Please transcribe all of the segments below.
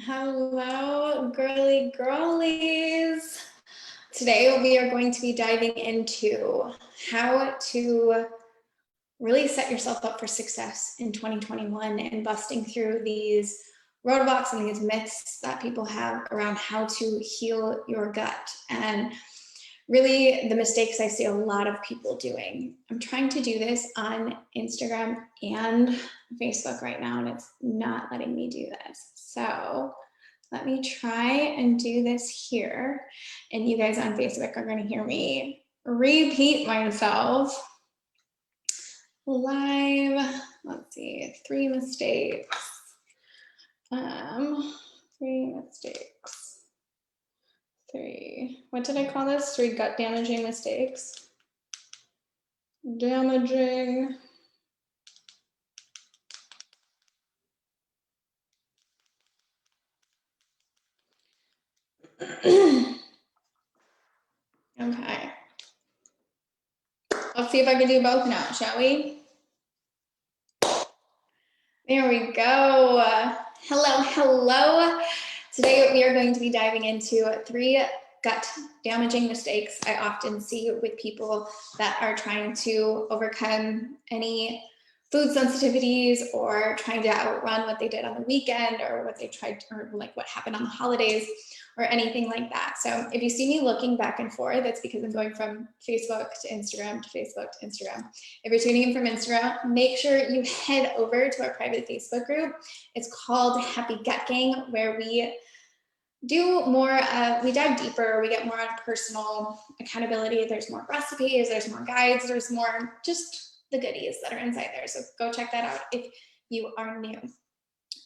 Hello, girly girlies. Today we are going to be diving into how to really set yourself up for success in 2021 and busting through these roadblocks and these myths that people have around how to heal your gut and really the mistakes I see a lot of people doing. I'm trying to do this on Instagram and Facebook right now, and it's not letting me do this. So let me try and do this here. And you guys on Facebook are going to hear me repeat myself live. Let's see, 3 mistakes. 3 mistakes. 3. What did I call this? 3 gut damaging mistakes. Damaging. Okay. Let's see if I can do both now, shall we? There we go. Hello. Today we are going to be diving into 3 gut damaging mistakes I often see with people that are trying to overcome any food sensitivities or trying to outrun what they did on the weekend or what they tried, or like what happened on the holidays or anything like that. So if you see me looking back and forth, that's because I'm going from Facebook to Instagram to Facebook to Instagram. If you're tuning in from Instagram, make sure you head over to our private Facebook group. It's called Happy Gut Gang, where we do more, we dive deeper, we get more on personal accountability. There's more recipes, there's more guides, there's more just the goodies that are inside there. So go check that out if you are new.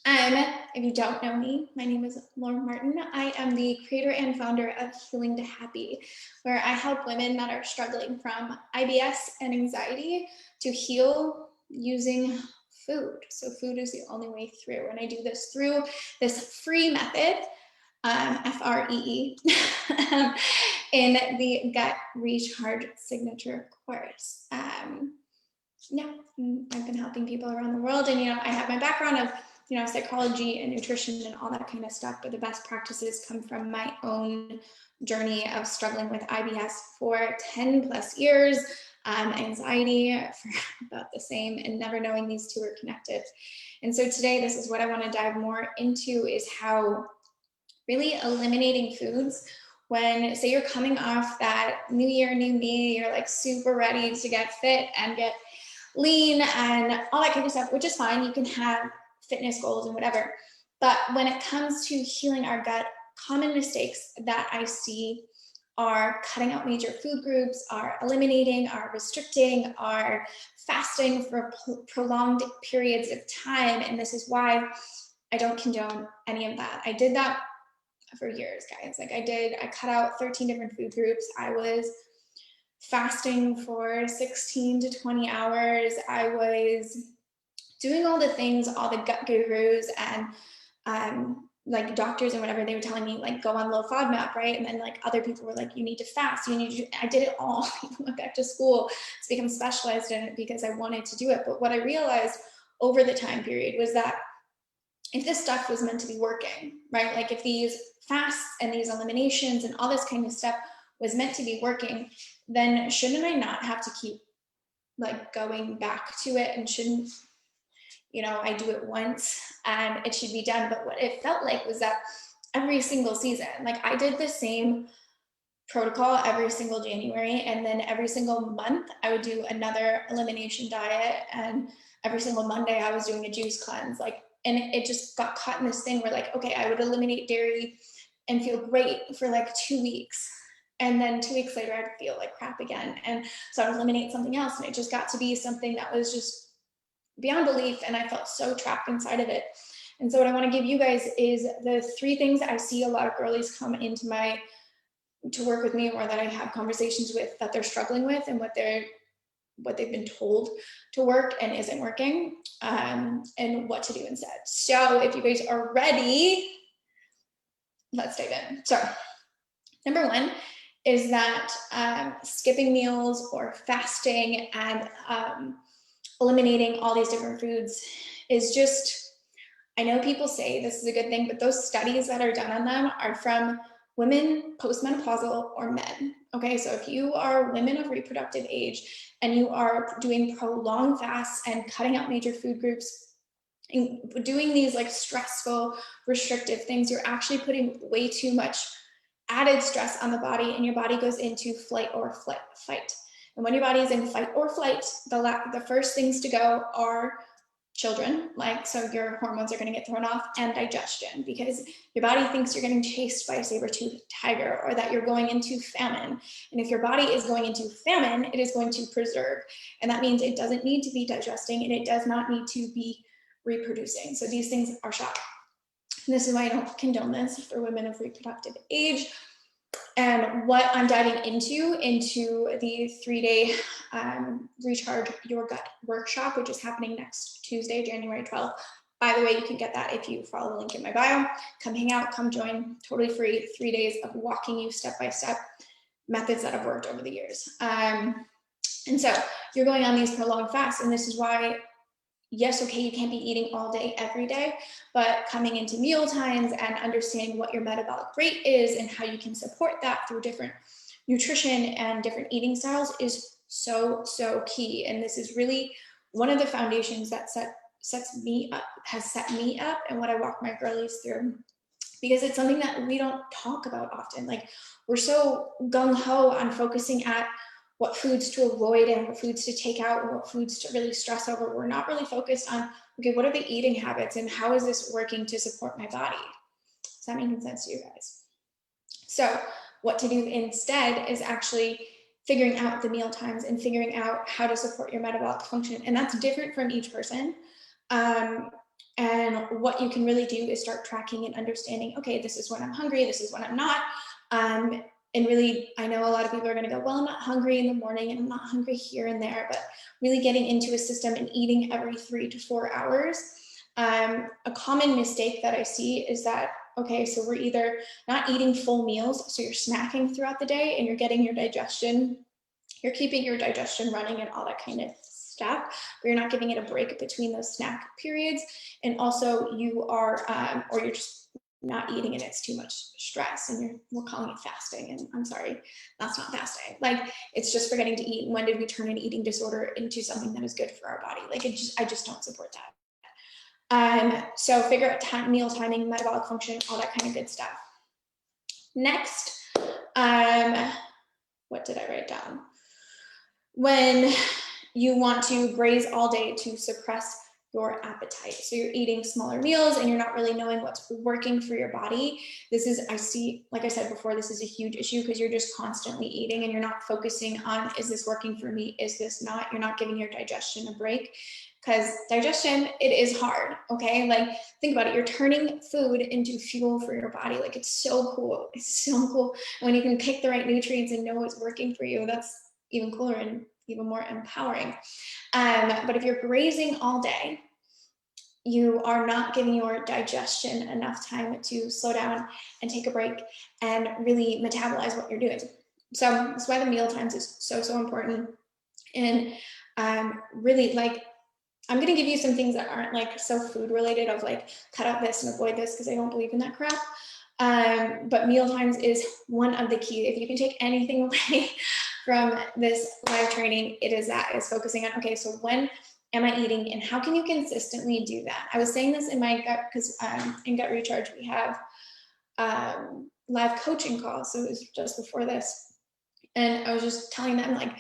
If you don't know me, my name is Laura Martin. I am the creator and founder of Healing to Happy, where I help women that are struggling from IBS and anxiety to heal using food. So food is the only way through. And I do this through this free method, FREE, in the Gut Recharge Signature course. Yeah, I've been helping people around the world, and I have my background of psychology and nutrition and all that kind of stuff, but the best practices come from my own journey of struggling with IBS for 10 plus years, anxiety for about the same, and never knowing these two are connected. And so today, this is what I want to dive more into, is how really eliminating foods when, say, you're coming off that new year, new me, you're like super ready to get fit and get lean and all that kind of stuff, which is fine. You can have fitness goals and whatever. But when it comes to healing our gut, common mistakes that I see are cutting out major food groups, are eliminating, are restricting, are fasting for prolonged periods of time. And this is why I don't condone any of that. I did that for years, guys. Like I cut out 13 different food groups. I was fasting for 16 to 20 hours. I was doing all the things, all the gut gurus and like doctors and whatever, they were telling me like go on low FODMAP, right? And then like other people were like, you need to fast, you need to, I did it all. I went back to school to become specialized in it because I wanted to do it. But what I realized over the time period was that if this stuff was meant to be working, right? Like if these fasts and these eliminations and all this kind of stuff was meant to be working, then shouldn't I not have to keep like going back to it, and shouldn't, I do it once and it should be done? But what it felt like was that every single season, like I did the same protocol every single January, and then every single month I would do another elimination diet, and every single Monday I was doing a juice cleanse. Like, and it just got caught in this thing where like, okay, I would eliminate dairy and feel great for like 2 weeks. And then 2 weeks later, I'd feel like crap again. And so I would eliminate something else. And it just got to be something that was just beyond belief. And I felt so trapped inside of it. And so what I want to give you guys is the 3 things that I see a lot of girlies come into to work with me, or that I have conversations with, that they're struggling with, and what they've been told to work and isn't working, and what to do instead. So if you guys are ready, let's dive in. So number 1 is that skipping meals or fasting and eliminating all these different foods is just I know people say this is a good thing, but those studies that are done on them are from women postmenopausal or men. Okay, so if you are women of reproductive age and you are doing prolonged fasts and cutting out major food groups and doing these like stressful, restrictive things, you're actually putting way too much added stress on the body, and your body goes into flight or fight. And when your body is in fight or flight, the first things to go are children, like, so your hormones are going to get thrown off, and digestion, because your body thinks you're getting chased by a saber-toothed tiger, or that you're going into famine. And if your body is going into famine, it is going to preserve. And that means it doesn't need to be digesting, and it does not need to be reproducing. So these things are shot. And this is why I don't condone this for women of reproductive age. And what I'm diving into the 3-day Recharge Your Gut workshop, which is happening next Tuesday, January 12th. By the way, you can get that if you follow the link in my bio. Come hang out, come join, totally free, 3 days of walking you step-by-step methods that have worked over the years. And so you're going on these prolonged fasts, and this is why, yes, okay, you can't be eating all day, every day, but coming into meal times and understanding what your metabolic rate is and how you can support that through different nutrition and different eating styles is so, so key. And this is really one of the foundations that has set me up and what I walk my girlies through, because it's something that we don't talk about often. Like, we're so gung-ho on focusing at what foods to avoid and what foods to take out and what foods to really stress over. We're not really focused on, okay, what are the eating habits and how is this working to support my body? Is that making sense to you guys? So what to do instead is actually figuring out the meal times and figuring out how to support your metabolic function. And that's different from each person. And what you can really do is start tracking and understanding, okay, this is when I'm hungry, this is when I'm not. And really, I know a lot of people are going to go, well, I'm not hungry in the morning and I'm not hungry here and there, but really getting into a system and eating every 3 to 4 hours. A common mistake that I see is that, okay, so we're either not eating full meals, so you're snacking throughout the day and you're getting your digestion, you're keeping your digestion running and all that kind of stuff, but you're not giving it a break between those snack periods. And also you are, or you're just not eating and it's too much stress, and we're calling it fasting, and I'm sorry, that's not fasting. Like, it's just forgetting to eat. And when did we turn an eating disorder into something that is good for our body? Like, I just don't support that. So figure out meal timing, metabolic function, all that kind of good stuff. Next, what did I write down? When you want to graze all day to suppress your appetite. So you're eating smaller meals and you're not really knowing what's working for your body. This is, I see, like I said before, this is a huge issue because you're just constantly eating and you're not focusing on, is this working for me? Is this not? You're not giving your digestion a break, because digestion, it is hard, okay? Like, think about it. You're turning food into fuel for your body. Like, it's so cool. It's so cool. And when you can pick the right nutrients and know what's working for you, that's even cooler and even more empowering. But if you're grazing all day, you are not giving your digestion enough time to slow down and take a break and really metabolize what you're doing. So that's why the meal times is so, so important. And really, like, I'm going to give you some things that aren't like so food related, of like, cut out this and avoid this, because I don't believe in that crap. But meal times is one of the key. If you can take anything away from this live training, it is that. It's focusing on, okay, so when am I eating and how can you consistently do that? I was saying this in my gut, because in Gut Recharge we have live coaching calls, so it was just before this, and I was just telling them, like,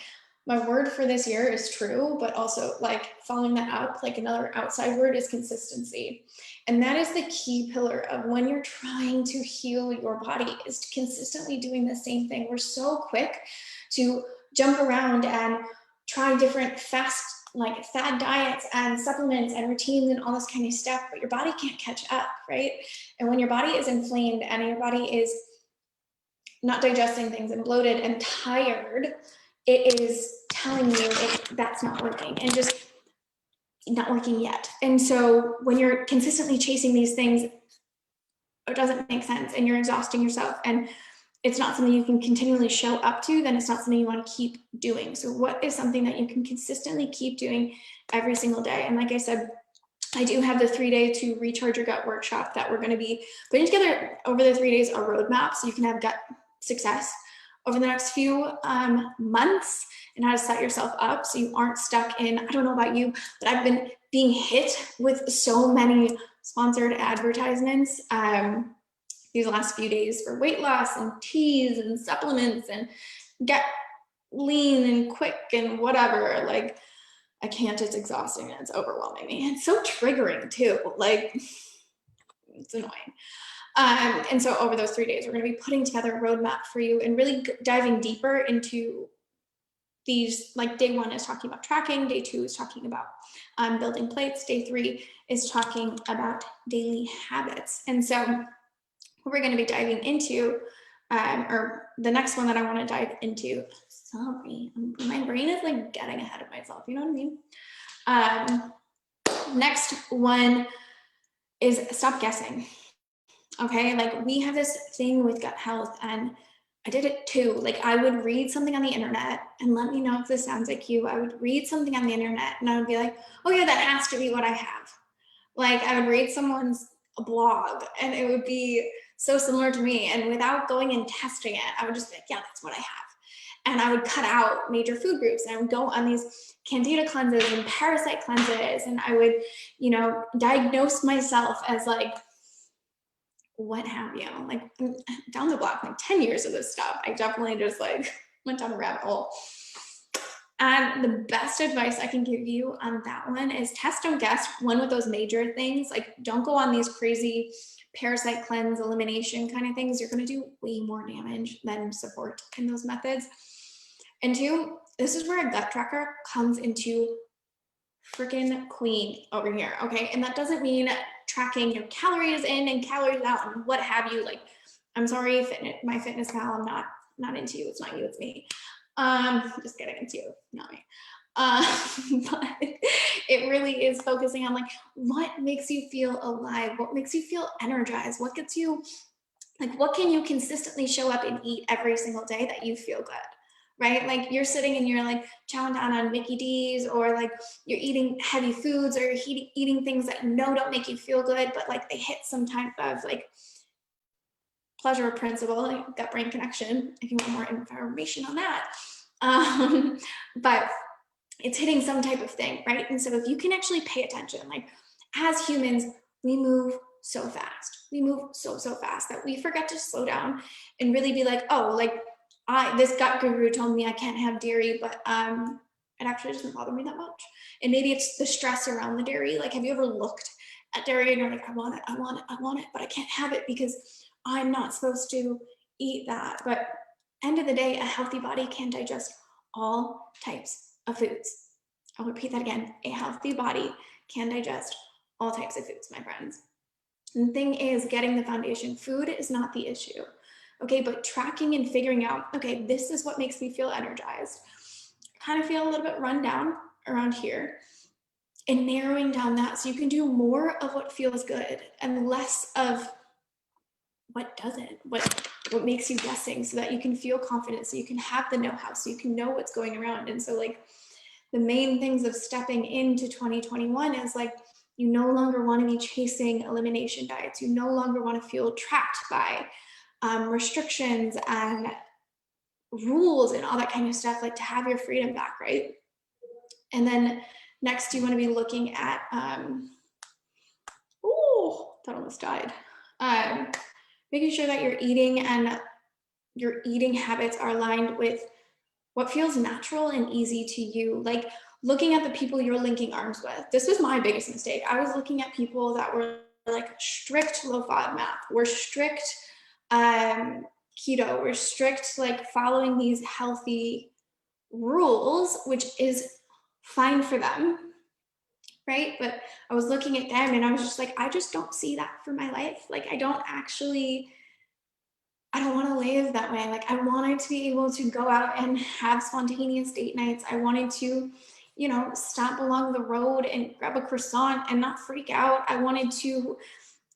my word for this year is true, but also, like, following that up, like, another outside word is consistency. And that is the key pillar of when you're trying to heal your body, is consistently doing the same thing. We're so quick to jump around and try different fad diets and supplements and routines and all this kind of stuff, but your body can't catch up, right? And when your body is inflamed and your body is not digesting things and bloated and tired, it is telling you that's not working and just not working yet. And so when you're consistently chasing these things, it doesn't make sense and you're exhausting yourself and it's not something you can continually show up to, then it's not something you want to keep doing. So what is something that you can consistently keep doing every single day? And like I said, I do have the 3-day to recharge your gut workshop that we're going to be putting together over the 3 days, a roadmap so you can have gut success over the next few months, and how to set yourself up so you aren't stuck in, I don't know about you, but I've been being hit with so many sponsored advertisements these last few days for weight loss and teas and supplements and get lean and quick and whatever. Like, I can't, it's exhausting and it's overwhelming me. It's so triggering too. Like, it's annoying. And so over those 3 days, we're going to be putting together a roadmap for you and really diving deeper into these. Like, day 1 is talking about tracking. Day 2 is talking about building plates. Day 3 is talking about daily habits. And so what we're going to be diving into, or the next one that I want to dive into, sorry, my brain is like getting ahead of myself, you know what I mean? Next one is stop guessing. Okay, like, we have this thing with gut health, and I did it too. Like, I would read something on the internet, and let me know if this sounds like you. I would read something on the internet and I would be like, oh yeah, that has to be what I have. Like, I would read someone's blog and it would be so similar to me, and without going and testing it, I would just be like, yeah, that's what I have. And I would cut out major food groups, and I would go on these candida cleanses and parasite cleanses, and I would, you know, diagnose myself as like, what have you, like, down the block, like 10 years of this stuff. I definitely just like went down a rabbit hole. And the best advice I can give you on that one is test, don't guess. One with those major things, like, don't go on these crazy parasite cleanse, elimination kind of things. You're going to do way more damage than support in those methods. And 2, this is where a gut tracker comes into freaking queen over here, okay? And that doesn't mean tracking your calories in and calories out and what have you. Like, I'm sorry, my fitness pal, I'm not into you. It's not you, it's me. Just kidding, it's you, not me. But it really is focusing on like, what makes you feel alive? What makes you feel energized? What gets you, like, what can you consistently show up and eat every single day that you feel good? Right? Like, you're sitting and you're like chowing down on Mickey D's, or like you're eating heavy foods, or you're eating things that you know don't make you feel good, but like they hit some type of like pleasure principle, like gut brain connection, if you want more information on that. But it's hitting some type of thing, right? And so if you can actually pay attention, like, as humans, we move so fast. We move so fast that we forget to slow down and really be like, oh, like, this gut guru told me I can't have dairy, but it actually doesn't bother me that much. And maybe it's the stress around the dairy. Like, have you ever looked at dairy and you're like, I want it, but I can't have it because I'm not supposed to eat that. But end of the day, a healthy body can digest all types of foods. I'll repeat that again. A healthy body can digest all types of foods, my friends. And the thing is, getting the foundation. Food is not the issue. Okay, but tracking and figuring out, okay, this is what makes me feel energized. Kind of feel a little bit run down around here, and narrowing down that so you can do more of what feels good and less of what doesn't, what makes you guessing, so that you can feel confident, so you can have the know-how, so you can know what's going around. And so, like, the main things of stepping into 2021 is like, you no longer want to be chasing elimination diets. You no longer want to feel trapped by restrictions and rules and all that kind of stuff, like, to have your freedom back, right? And then next, you want to be looking at, that almost died. Making sure that you're eating and your eating habits are aligned with what feels natural and easy to you. Like, looking at the people you're linking arms with. This was my biggest mistake. I was looking at people that were like strict low FODMAP, were strict keto, were strict, like, following these healthy rules, which is fine for them, right? But I was looking at them and I was just like, I just don't see that for my life. Like, I don't want to live that way. Like, I wanted to be able to go out and have spontaneous date nights. I wanted to, you know, stop along the road and grab a croissant and not freak out. I wanted to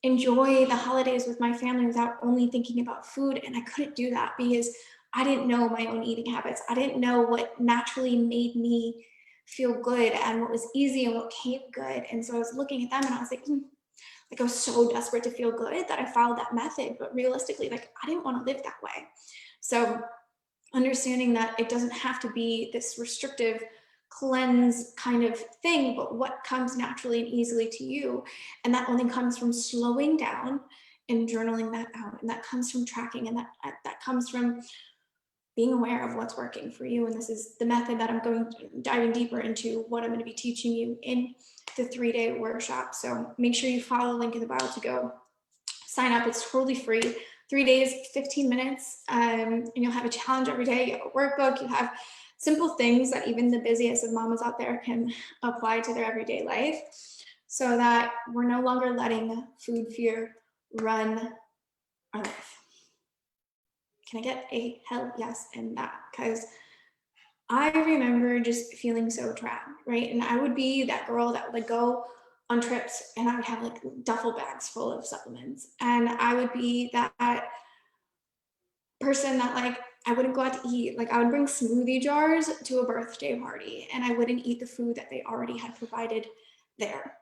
enjoy the holidays with my family without only thinking about food. And I couldn't do that because I didn't know my own eating habits. I didn't know what naturally made me feel good and what was easy and what came good. And so I was looking at them and I was like I was so desperate to feel good that I followed that method. But realistically, like I didn't want to live that way. So understanding that it doesn't have to be this restrictive cleanse kind of thing, but what comes naturally and easily to you. And that only comes from slowing down and journaling that out. And that comes from tracking, and that comes from being aware of what's working for you. And this is the method that I'm going to diving deeper into, what I'm going to be teaching you in the 3-day workshop. So make sure you follow the link in the bio to go sign up. It's totally free. 3 days, 15 minutes, and you'll have a challenge every day. You have a workbook. You have simple things that even the busiest of mamas out there can apply to their everyday life, so that we're no longer letting food fear run our life. Can I get a hell yes in that? Because I remember just feeling so trapped, right? And I would be that girl that would like go on trips and I would have like duffel bags full of supplements. And I would be that person that like, I wouldn't go out to eat. Like I would bring smoothie jars to a birthday party and I wouldn't eat the food that they already had provided there.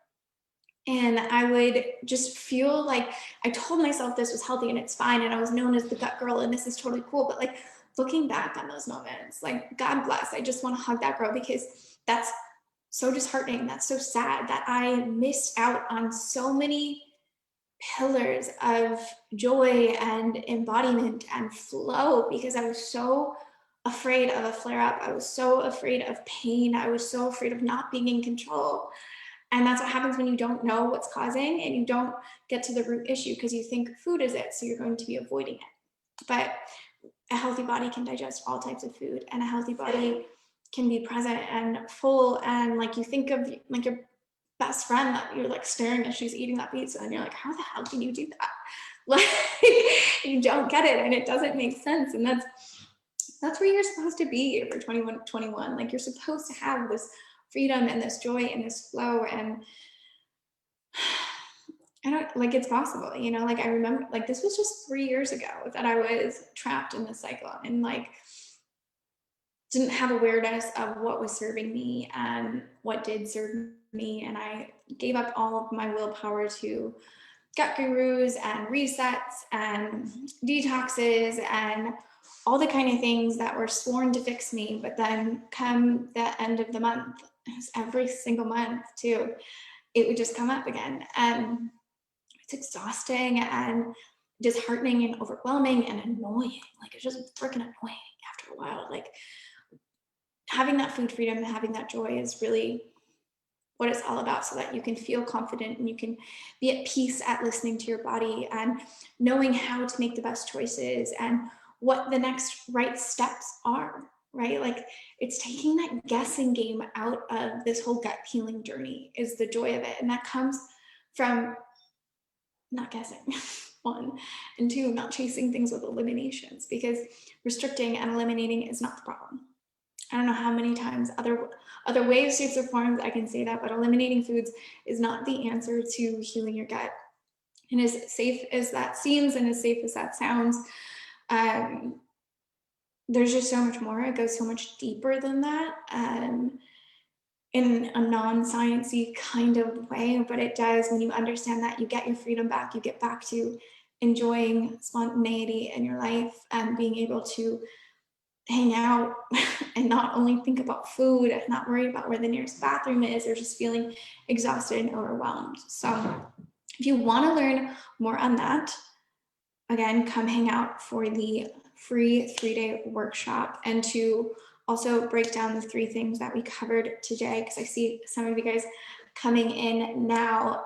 And I would just feel like I told myself this was healthy and it's fine. And I was known as the gut girl and this is totally cool. But like looking back on those moments, like God bless, I just want to hug that girl because that's so disheartening. That's so sad that I missed out on so many pillars of joy and embodiment and flow because I was so afraid of a flare up. I was so afraid of pain. I was so afraid of not being in control. And that's what happens when you don't know what's causing and you don't get to the root issue because you think food is it. So you're going to be avoiding it. But a healthy body can digest all types of food, and a healthy body can be present and full. And like you think of like your best friend that you're like staring as she's eating that pizza and you're like, how the hell can you do that? Like you don't get it and it doesn't make sense. And that's where you're supposed to be for 21. Like you're supposed to have this freedom and this joy and this flow. And I don't like it's possible, you know, like I remember like this was just 3 years ago that I was trapped in this cycle and like didn't have awareness of what was serving me and what did serve me. And I gave up all of my willpower to gut gurus and resets and detoxes and all the kind of things that were sworn to fix me. But then come the end of the month, it was every single month too, it would just come up again. And it's exhausting and disheartening and overwhelming and annoying. Like it's just freaking annoying after a while. Like having that food freedom and having that joy is really what it's all about, so that you can feel confident and you can be at peace at listening to your body and knowing how to make the best choices and what the next right steps are, right? Like it's taking that guessing game out of this whole gut healing journey is the joy of it. And that comes from not guessing, one, and two, not chasing things with eliminations, because restricting and eliminating is not the problem. I don't know how many times other ways, shapes, or forms I can say that, but eliminating foods is not the answer to healing your gut. And as safe as that seems and as safe as that sounds, there's just so much more. It goes so much deeper than that in a non-sciencey kind of way, but it does. When you understand that, you get your freedom back, you get back to enjoying spontaneity in your life and being able to hang out and not only think about food and not worry about where the nearest bathroom is or just feeling exhausted and overwhelmed. So if you want to learn more on that, again, come hang out for the free 3-day workshop and to also break down the 3 things that we covered today, because I see some of you guys coming in now.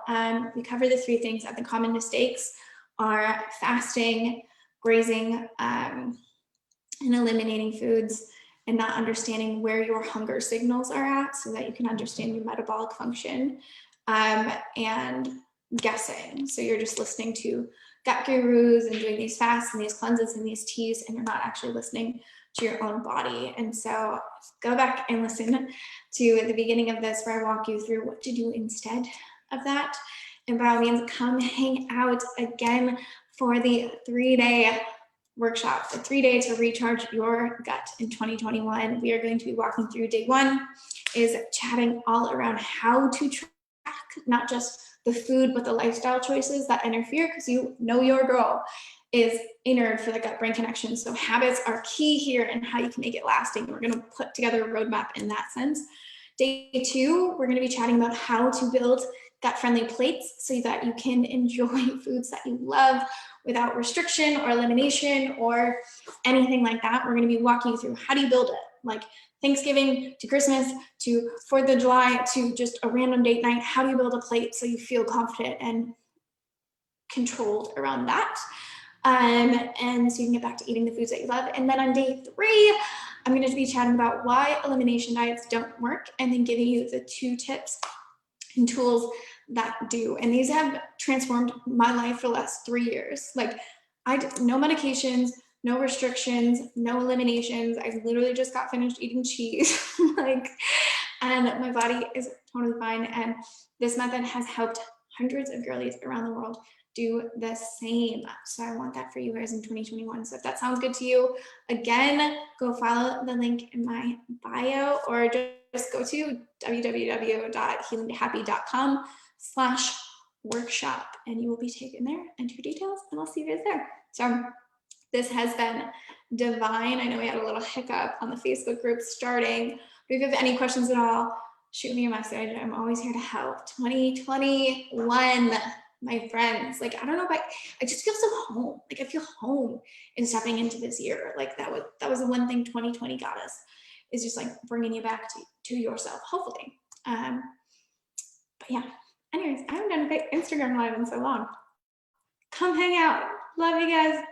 We cover the 3 things that the common mistakes are: fasting, grazing, and eliminating foods, and not understanding where your hunger signals are at so that you can understand your metabolic function, and guessing. So you're just listening to gut gurus and doing these fasts and these cleanses and these teas, and you're not actually listening to your own body. And so go back and listen to the beginning of this where I walk you through what to do instead of that. And by all means, come hang out again for the 3-day workshop, the 3 days to recharge your gut in 2021. We are going to be walking through day 1, is chatting all around how to track not just the food, but the lifestyle choices that interfere, because you know your girl is a nerd for the gut-brain connection. So habits are key here and how you can make it lasting. We're going to put together a roadmap in that sense. Day 2, we're going to be chatting about how to build gut-friendly plates so that you can enjoy foods that you love without restriction or elimination or anything like that. We're going to be walking you through how do you build it, like Thanksgiving to Christmas to 4th of July to just a random date night. How do you build a plate so you feel confident and controlled around that? And so you can get back to eating the foods that you love. And then on day 3, I'm going to be chatting about why elimination diets don't work, and then giving you the 2 tips and tools that do. And these have transformed my life for the last 3 years. Like, no medications, no restrictions, no eliminations. I literally just got finished eating cheese, and my body is totally fine. And this method has helped hundreds of girlies around the world do the same. So I want that for you guys in 2021. So if that sounds good to you, again, go follow the link in my bio, or just go to www.healinghappy.com/workshop, and you will be taken there, enter your details, and I'll see you guys there. So this has been divine. I know we had a little hiccup on the Facebook group starting, but if you have any questions at all, shoot me a message. I'm always here to help. 2021, my friends. Like, I don't know, but I just feel so home. Like, I feel home in stepping into this year. Like, that was the one thing 2020 got us, is just like bringing you back to yourself, hopefully. But yeah, anyways, I haven't done Instagram Live in so long. Come hang out. Love you guys.